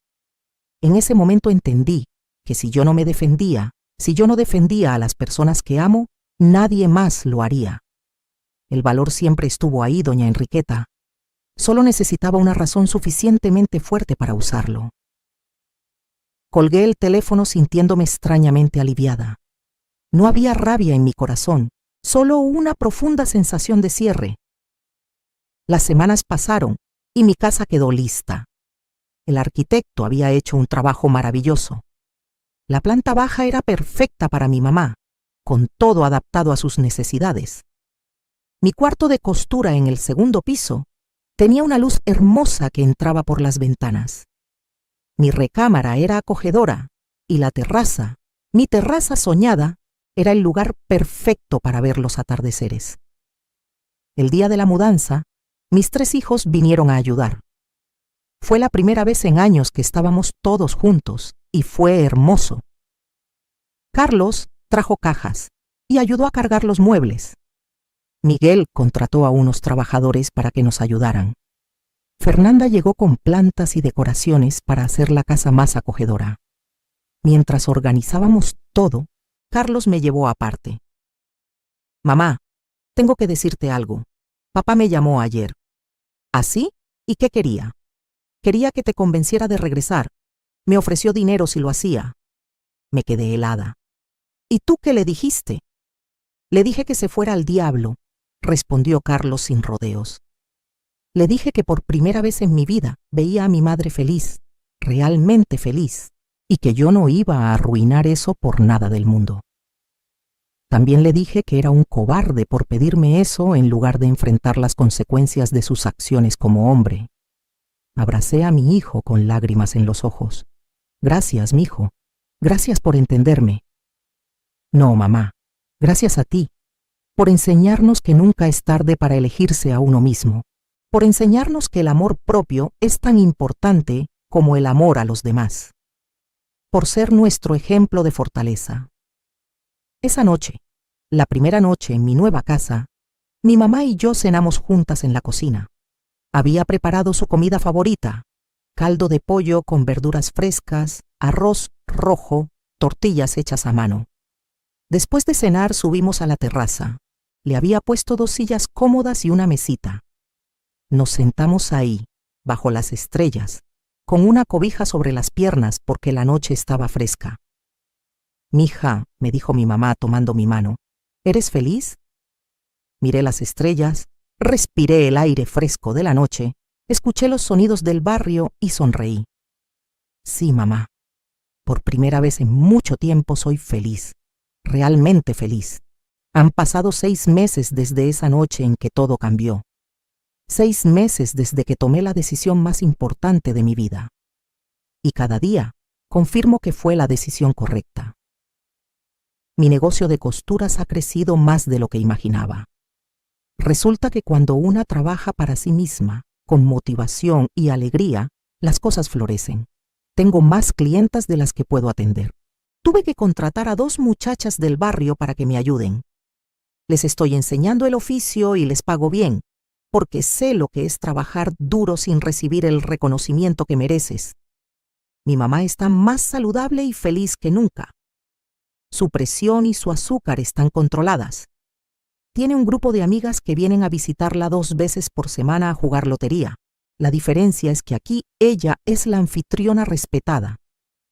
En ese momento entendí que si yo no me defendía, si yo no defendía a las personas que amo, nadie más lo haría. El valor siempre estuvo ahí, doña Enriqueta. Solo necesitaba una razón suficientemente fuerte para usarlo. Colgué el teléfono sintiéndome extrañamente aliviada. No había rabia en mi corazón, solo una profunda sensación de cierre. Las semanas pasaron y mi casa quedó lista. El arquitecto había hecho un trabajo maravilloso. La planta baja era perfecta para mi mamá, con todo adaptado a sus necesidades. Mi cuarto de costura en el segundo piso tenía una luz hermosa que entraba por las ventanas. Mi recámara era acogedora y la terraza, mi terraza soñada, era el lugar perfecto para ver los atardeceres. El día de la mudanza, mis 3 hijos vinieron a ayudar. Fue la primera vez en años que estábamos todos juntos y fue hermoso. Carlos trajo cajas y ayudó a cargar los muebles. Miguel contrató a unos trabajadores para que nos ayudaran. Fernanda llegó con plantas y decoraciones para hacer la casa más acogedora. Mientras organizábamos todo, Carlos me llevó aparte. Mamá, tengo que decirte algo. Papá me llamó ayer. ¿Así? ¿Y qué quería? Quería que te convenciera de regresar. Me ofreció dinero si lo hacía. Me quedé helada. ¿Y tú qué le dijiste? Le dije que se fuera al diablo, respondió Carlos sin rodeos. Le dije que por primera vez en mi vida veía a mi madre feliz, realmente feliz, y que yo no iba a arruinar eso por nada del mundo. También le dije que era un cobarde por pedirme eso en lugar de enfrentar las consecuencias de sus acciones como hombre. Abracé a mi hijo con lágrimas en los ojos. Gracias, mijo. Gracias por entenderme. No, mamá. Gracias a ti, por enseñarnos que nunca es tarde para elegirse a uno mismo, por enseñarnos que el amor propio es tan importante como el amor a los demás, por ser nuestro ejemplo de fortaleza. Esa noche, la primera noche en mi nueva casa, mi mamá y yo cenamos juntas en la cocina. Había preparado su comida favorita, caldo de pollo con verduras frescas, arroz rojo, tortillas hechas a mano. Después de cenar subimos a la terraza. Le había puesto 2 sillas cómodas y una mesita. Nos sentamos ahí, bajo las estrellas, con una cobija sobre las piernas porque la noche estaba fresca. Mija, me dijo mi mamá tomando mi mano, ¿eres feliz? Miré las estrellas, respiré el aire fresco de la noche, escuché los sonidos del barrio y sonreí. Sí, mamá, por primera vez en mucho tiempo soy feliz, realmente feliz. Han pasado 6 meses desde esa noche en que todo cambió. 6 meses desde que tomé la decisión más importante de mi vida. Y cada día confirmo que fue la decisión correcta. Mi negocio de costuras ha crecido más de lo que imaginaba. Resulta que cuando una trabaja para sí misma, con motivación y alegría, las cosas florecen. Tengo más clientas de las que puedo atender. Tuve que contratar a 2 muchachas del barrio para que me ayuden. Les estoy enseñando el oficio y les pago bien, porque sé lo que es trabajar duro sin recibir el reconocimiento que mereces. Mi mamá está más saludable y feliz que nunca. Su presión y su azúcar están controladas. Tiene un grupo de amigas que vienen a visitarla 2 veces por semana a jugar lotería. La diferencia es que aquí ella es la anfitriona respetada,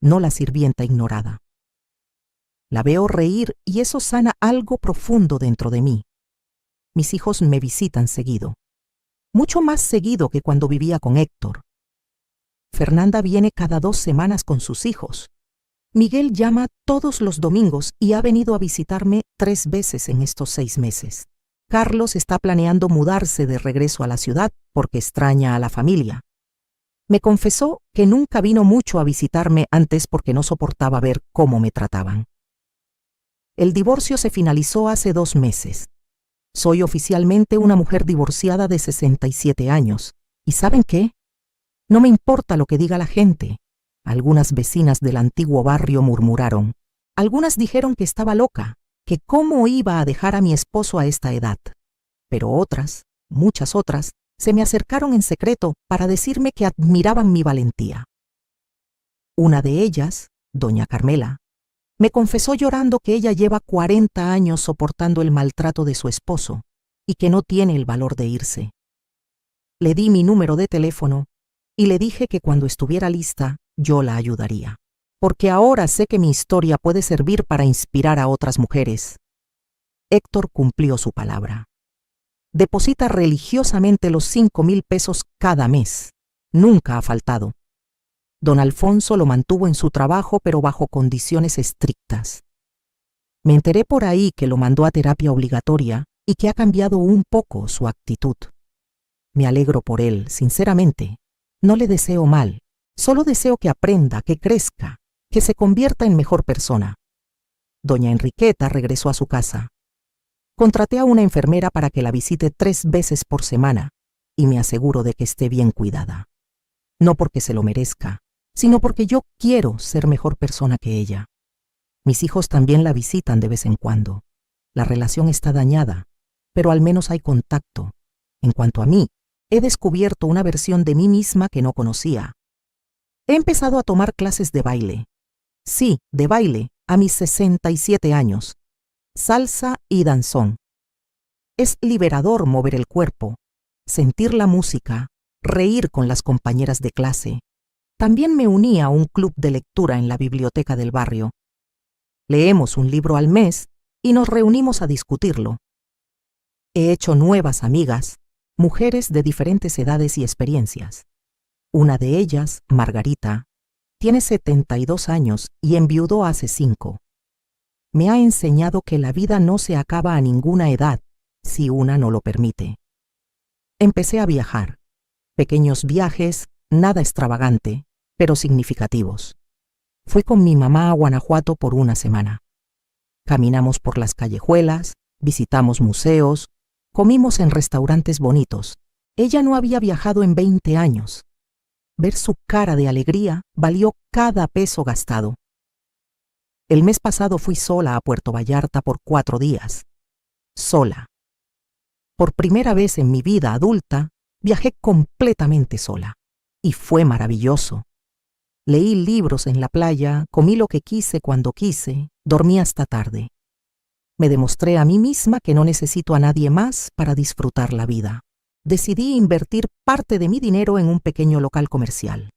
no la sirvienta ignorada. La veo reír y eso sana algo profundo dentro de mí. Mis hijos me visitan seguido, mucho más seguido que cuando vivía con Héctor. Fernanda viene cada 2 semanas con sus hijos. Miguel llama todos los domingos y ha venido a visitarme 3 veces en estos 6 meses. Carlos está planeando mudarse de regreso a la ciudad porque extraña a la familia. Me confesó que nunca vino mucho a visitarme antes porque no soportaba ver cómo me trataban. El divorcio se finalizó hace 2 meses. Soy oficialmente una mujer divorciada de 67 años. ¿Y saben qué? No me importa lo que diga la gente. Algunas vecinas del antiguo barrio murmuraron. Algunas dijeron que estaba loca, que cómo iba a dejar a mi esposo a esta edad. Pero otras, muchas otras, se me acercaron en secreto para decirme que admiraban mi valentía. Una de ellas, doña Carmela, me confesó llorando que ella lleva 40 años soportando el maltrato de su esposo y que no tiene el valor de irse. Le di mi número de teléfono y le dije que cuando estuviera lista yo la ayudaría. porque ahora sé que mi historia puede servir para inspirar a otras mujeres. Héctor cumplió su palabra. Deposita religiosamente los 5,000 pesos cada mes. Nunca ha faltado. Don Alfonso lo mantuvo en su trabajo, pero bajo condiciones estrictas. Me enteré por ahí que lo mandó a terapia obligatoria y que ha cambiado un poco su actitud. Me alegro por él, sinceramente. No le deseo mal, solo deseo que aprenda, que crezca, que se convierta en mejor persona. Doña Enriqueta regresó a su casa. Contraté a una enfermera para que la visite 3 veces por semana y me aseguro de que esté bien cuidada. No porque se lo merezca, sino porque yo quiero ser mejor persona que ella. Mis hijos también la visitan de vez en cuando. La relación está dañada, pero al menos hay contacto. En cuanto a mí, he descubierto una versión de mí misma que no conocía. He empezado a tomar clases de baile. Sí, de baile, a mis 67 años. Salsa y danzón. Es liberador mover el cuerpo, sentir la música, reír con las compañeras de clase. También me uní a un club de lectura en la biblioteca del barrio. Leemos un libro al mes y nos reunimos a discutirlo. He hecho nuevas amigas, mujeres de diferentes edades y experiencias. Una de ellas, Margarita, tiene 72 años y enviudó hace 5. Me ha enseñado que la vida no se acaba a ninguna edad, si una no lo permite. Empecé a viajar. Pequeños viajes, nada extravagante, pero significativos. Fui con mi mamá a Guanajuato por una semana. Caminamos por las callejuelas, visitamos museos, comimos en restaurantes bonitos. Ella no había viajado en 20 años. Ver su cara de alegría valió cada peso gastado. El mes pasado fui sola a Puerto Vallarta por 4 días. Sola. Por primera vez en mi vida adulta, viajé completamente sola. Y fue maravilloso. Leí libros en la playa, comí lo que quise cuando quise, dormí hasta tarde. Me demostré a mí misma que no necesito a nadie más para disfrutar la vida. Decidí invertir parte de mi dinero en un pequeño local comercial.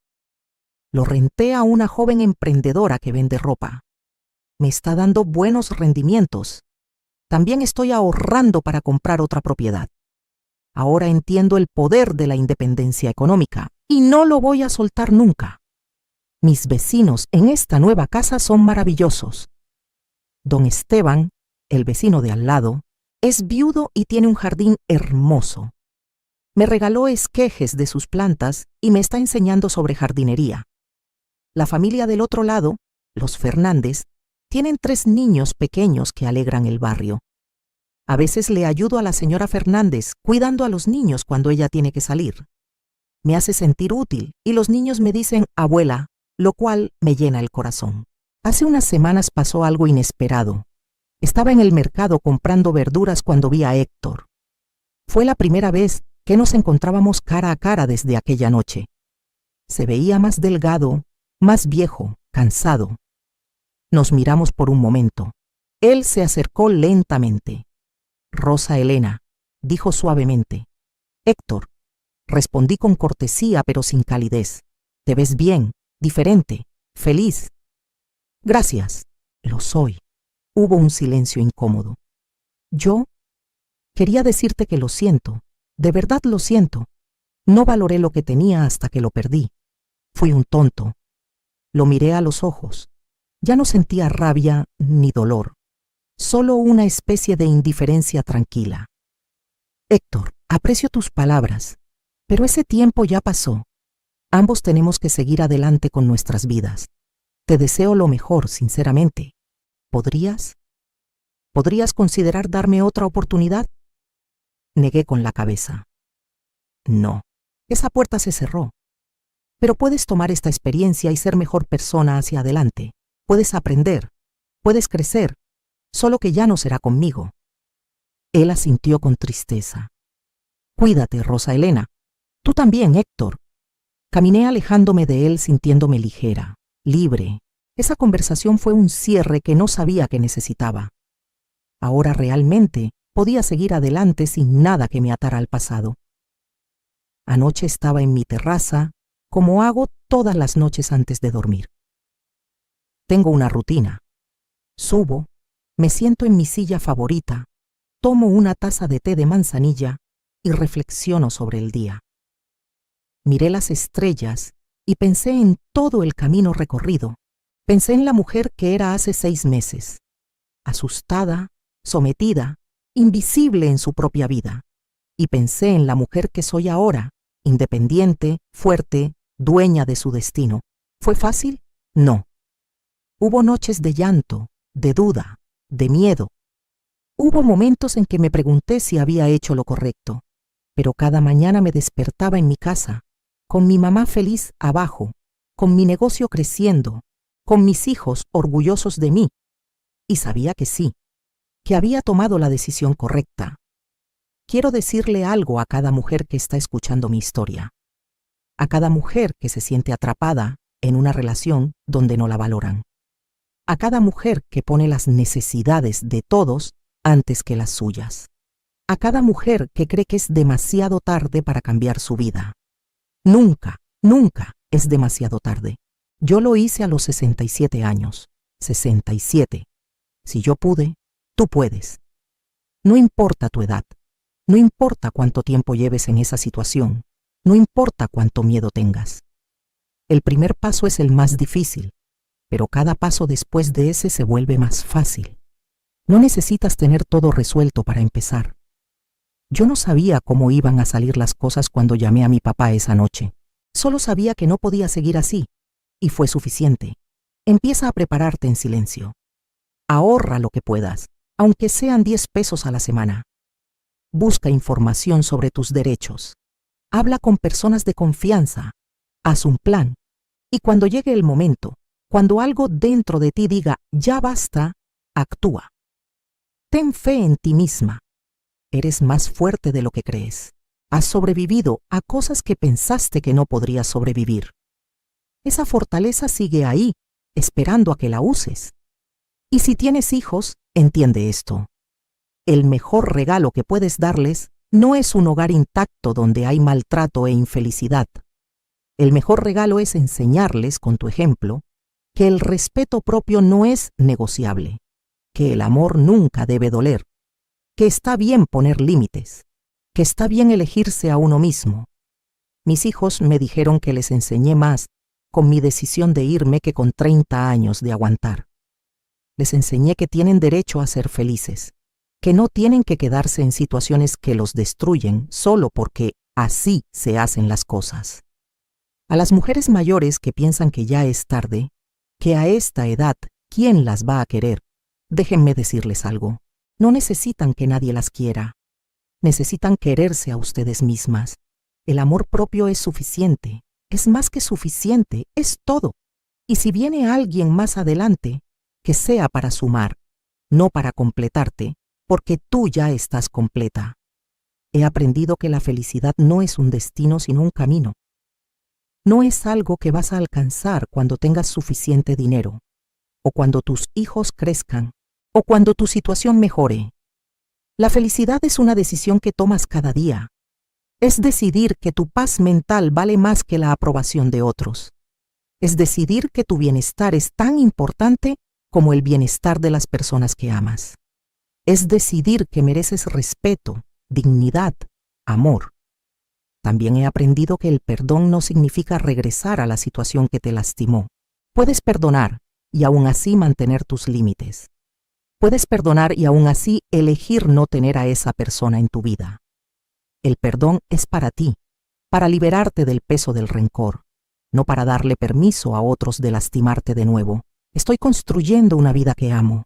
Lo renté a una joven emprendedora que vende ropa. Me está dando buenos rendimientos. También estoy ahorrando para comprar otra propiedad. Ahora entiendo el poder de la independencia económica y no lo voy a soltar nunca. Mis vecinos en esta nueva casa son maravillosos. Don Esteban, el vecino de al lado, es viudo y tiene un jardín hermoso. Me regaló esquejes de sus plantas y me está enseñando sobre jardinería. La familia del otro lado, los Fernández, tienen 3 niños pequeños que alegran el barrio. A veces le ayudo a la señora Fernández cuidando a los niños cuando ella tiene que salir. Me hace sentir útil y los niños me dicen abuela, lo cual me llena el corazón. Hace unas semanas pasó algo inesperado. Estaba en el mercado comprando verduras cuando vi a Héctor. Fue la primera vez que nos encontrábamos cara a cara desde aquella noche. Se veía más delgado, más viejo, cansado. Nos miramos por un momento. Él se acercó lentamente. Rosa Elena, dijo suavemente. Héctor, respondí con cortesía pero sin calidez. Te ves bien, diferente, feliz. Gracias, lo soy. Hubo un silencio incómodo. Yo quería decirte que lo siento, de verdad lo siento. No valoré lo que tenía hasta que lo perdí. Fui un tonto. Lo miré a los ojos. Ya no sentía rabia ni dolor, solo una especie de indiferencia tranquila. Héctor, aprecio tus palabras, pero ese tiempo ya pasó. Ambos tenemos que seguir adelante con nuestras vidas. Te deseo lo mejor, sinceramente. ¿Podrías considerar darme otra oportunidad? Negué con la cabeza. No, esa puerta se cerró. Pero puedes tomar esta experiencia y ser mejor persona hacia adelante. Puedes aprender, puedes crecer, solo que ya no será conmigo. Él asintió con tristeza. Cuídate, Rosa Elena. Tú también, Héctor. Caminé alejándome de él sintiéndome ligera, libre. Esa conversación fue un cierre que no sabía que necesitaba. Ahora realmente podía seguir adelante sin nada que me atara al pasado. Anoche estaba en mi terraza, como hago todas las noches antes de dormir. Tengo una rutina. Subo, me siento en mi silla favorita, tomo una taza de té de manzanilla y reflexiono sobre el día. Miré las estrellas y pensé en todo el camino recorrido. Pensé en la mujer que era hace 6 meses, asustada, sometida, invisible en su propia vida. Y pensé en la mujer que soy ahora, independiente, fuerte, dueña de su destino. ¿Fue fácil? No. Hubo noches de llanto, de duda, de miedo. Hubo momentos en que me pregunté si había hecho lo correcto, pero cada mañana me despertaba en mi casa, con mi mamá feliz abajo, con mi negocio creciendo, con mis hijos orgullosos de mí, y sabía que sí, que había tomado la decisión correcta. Quiero decirle algo a cada mujer que está escuchando mi historia, a cada mujer que se siente atrapada en una relación donde no la valoran, a cada mujer que pone las necesidades de todos antes que las suyas, a cada mujer que cree que es demasiado tarde para cambiar su vida. Nunca, nunca es demasiado tarde. Yo lo hice a los 67 años. 67. Si yo pude, tú puedes. No importa tu edad, no importa cuánto tiempo lleves en esa situación, no importa cuánto miedo tengas. El primer paso es el más difícil, pero cada paso después de ese se vuelve más fácil. No necesitas tener todo resuelto para empezar. Yo no sabía cómo iban a salir las cosas cuando llamé a mi papá esa noche. Solo sabía que no podía seguir así, y fue suficiente. Empieza a prepararte en silencio. Ahorra lo que puedas, aunque sean 10 pesos a la semana. Busca información sobre tus derechos. Habla con personas de confianza. Haz un plan. Y cuando llegue el momento, cuando algo dentro de ti diga, ya basta, actúa. Ten fe en ti misma. Eres más fuerte de lo que crees. Has sobrevivido a cosas que pensaste que no podrías sobrevivir. Esa fortaleza sigue ahí, esperando a que la uses. Y si tienes hijos, entiende esto. El mejor regalo que puedes darles no es un hogar intacto donde hay maltrato e infelicidad. El mejor regalo es enseñarles, con tu ejemplo, que el respeto propio no es negociable, que el amor nunca debe doler, que está bien poner límites, que está bien elegirse a uno mismo. Mis hijos me dijeron que les enseñé más con mi decisión de irme que con 30 años de aguantar. Les enseñé que tienen derecho a ser felices, que no tienen que quedarse en situaciones que los destruyen solo porque así se hacen las cosas. A las mujeres mayores que piensan que ya es tarde, que a esta edad, ¿quién las va a querer? Déjenme decirles algo. No necesitan que nadie las quiera. Necesitan quererse a ustedes mismas. El amor propio es suficiente. Es más que suficiente, es todo. Y si viene alguien más adelante, que sea para sumar, no para completarte, porque tú ya estás completa. He aprendido que la felicidad no es un destino sino un camino. No es algo que vas a alcanzar cuando tengas suficiente dinero, o cuando tus hijos crezcan, o cuando tu situación mejore. La felicidad es una decisión que tomas cada día. Es decidir que tu paz mental vale más que la aprobación de otros. Es decidir que tu bienestar es tan importante como el bienestar de las personas que amas. Es decidir que mereces respeto, dignidad, amor. También he aprendido que el perdón no significa regresar a la situación que te lastimó. Puedes perdonar y aún así mantener tus límites. Puedes perdonar y aún así elegir no tener a esa persona en tu vida. El perdón es para ti, para liberarte del peso del rencor, no para darle permiso a otros de lastimarte de nuevo. Estoy construyendo una vida que amo,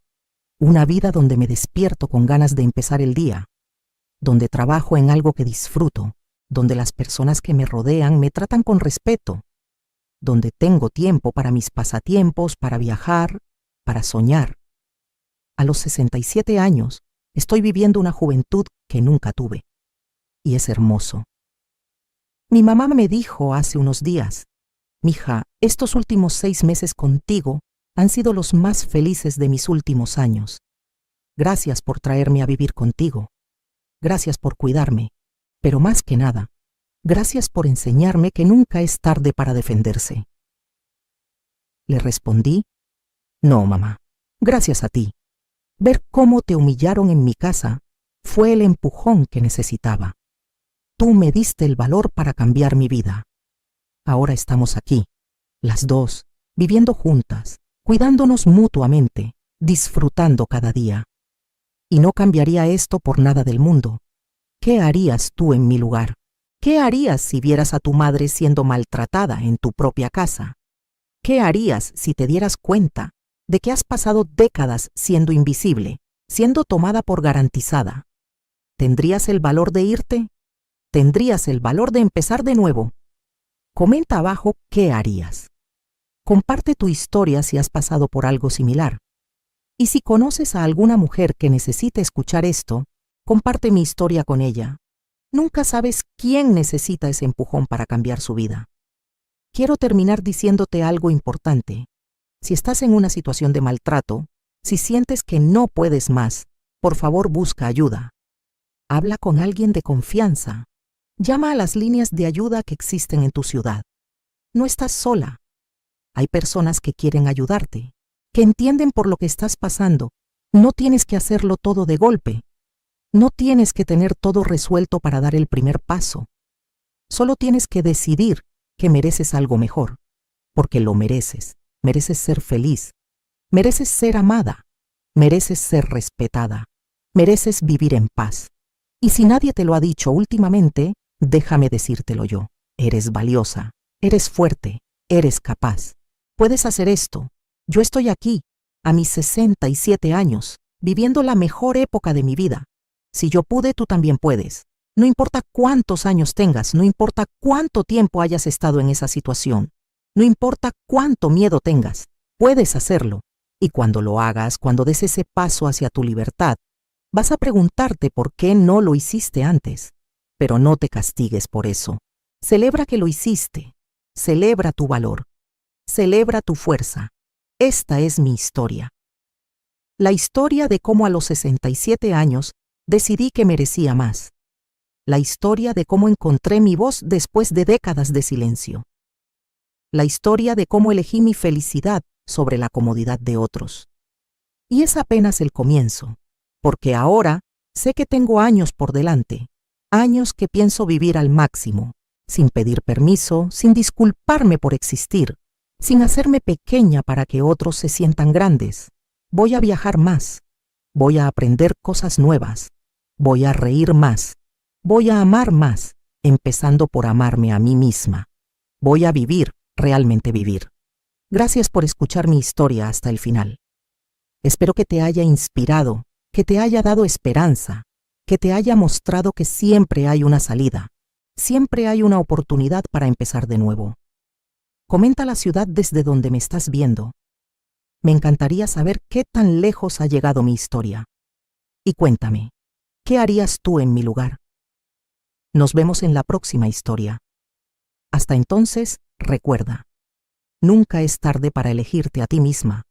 una vida donde me despierto con ganas de empezar el día, donde trabajo en algo que disfruto, donde las personas que me rodean me tratan con respeto, donde tengo tiempo para mis pasatiempos, para viajar, para soñar. A los 67 años, estoy viviendo una juventud que nunca tuve. Y es hermoso. Mi mamá me dijo hace unos días, «Mija, estos últimos 6 meses contigo han sido los más felices de mis últimos años. Gracias por traerme a vivir contigo. Gracias por cuidarme. Pero más que nada, gracias por enseñarme que nunca es tarde para defenderse». Le respondí, No, mamá, gracias a ti. Ver cómo te humillaron en mi casa fue el empujón que necesitaba. Tú me diste el valor para cambiar mi vida. Ahora estamos aquí, las dos, viviendo juntas, cuidándonos mutuamente, disfrutando cada día. Y no cambiaría esto por nada del mundo. ¿Qué harías tú en mi lugar? ¿Qué harías si vieras a tu madre siendo maltratada en tu propia casa? ¿Qué harías si te dieras cuenta de que has pasado décadas siendo invisible, siendo tomada por garantizada? ¿Tendrías el valor de irte? ¿Tendrías el valor de empezar de nuevo? Comenta abajo qué harías. Comparte tu historia si has pasado por algo similar. Y si conoces a alguna mujer que necesite escuchar esto, comparte mi historia con ella. Nunca sabes quién necesita ese empujón para cambiar su vida. Quiero terminar diciéndote algo importante. Si estás en una situación de maltrato, si sientes que no puedes más, por favor busca ayuda. Habla con alguien de confianza. Llama a las líneas de ayuda que existen en tu ciudad. No estás sola. Hay personas que quieren ayudarte, que entienden por lo que estás pasando. No tienes que hacerlo todo de golpe. No tienes que tener todo resuelto para dar el primer paso. Solo tienes que decidir que mereces algo mejor, porque lo mereces. Mereces ser feliz. Mereces ser amada. Mereces ser respetada. Mereces vivir en paz. Y si nadie te lo ha dicho últimamente, déjame decírtelo yo. Eres valiosa, eres fuerte, eres capaz. Puedes hacer esto. Yo estoy aquí, a mis 67 años, viviendo la mejor época de mi vida. Si yo pude, tú también puedes. No importa cuántos años tengas, no importa cuánto tiempo hayas estado en esa situación, no importa cuánto miedo tengas, puedes hacerlo. Y cuando lo hagas, cuando des ese paso hacia tu libertad, vas a preguntarte por qué no lo hiciste antes. Pero no te castigues por eso. Celebra que lo hiciste. Celebra tu valor. Celebra tu fuerza. Esta es mi historia. La historia de cómo a los 67 años decidí que merecía más. La historia de cómo encontré mi voz después de décadas de silencio. La historia de cómo elegí mi felicidad sobre la comodidad de otros. Y es apenas el comienzo, porque ahora sé que tengo años por delante, años que pienso vivir al máximo, sin pedir permiso, sin disculparme por existir, sin hacerme pequeña para que otros se sientan grandes. Voy a viajar más, voy a aprender cosas nuevas, voy a reír más, voy a amar más, empezando por amarme a mí misma. Voy a vivir, realmente vivir. Gracias por escuchar mi historia hasta el final. Espero que te haya inspirado, que te haya dado esperanza, que te haya mostrado que siempre hay una salida, siempre hay una oportunidad para empezar de nuevo. Comenta la ciudad desde donde me estás viendo. Me encantaría saber qué tan lejos ha llegado mi historia. Y cuéntame, ¿qué harías tú en mi lugar? Nos vemos en la próxima historia. Hasta entonces, recuerda, nunca es tarde para elegirte a ti misma.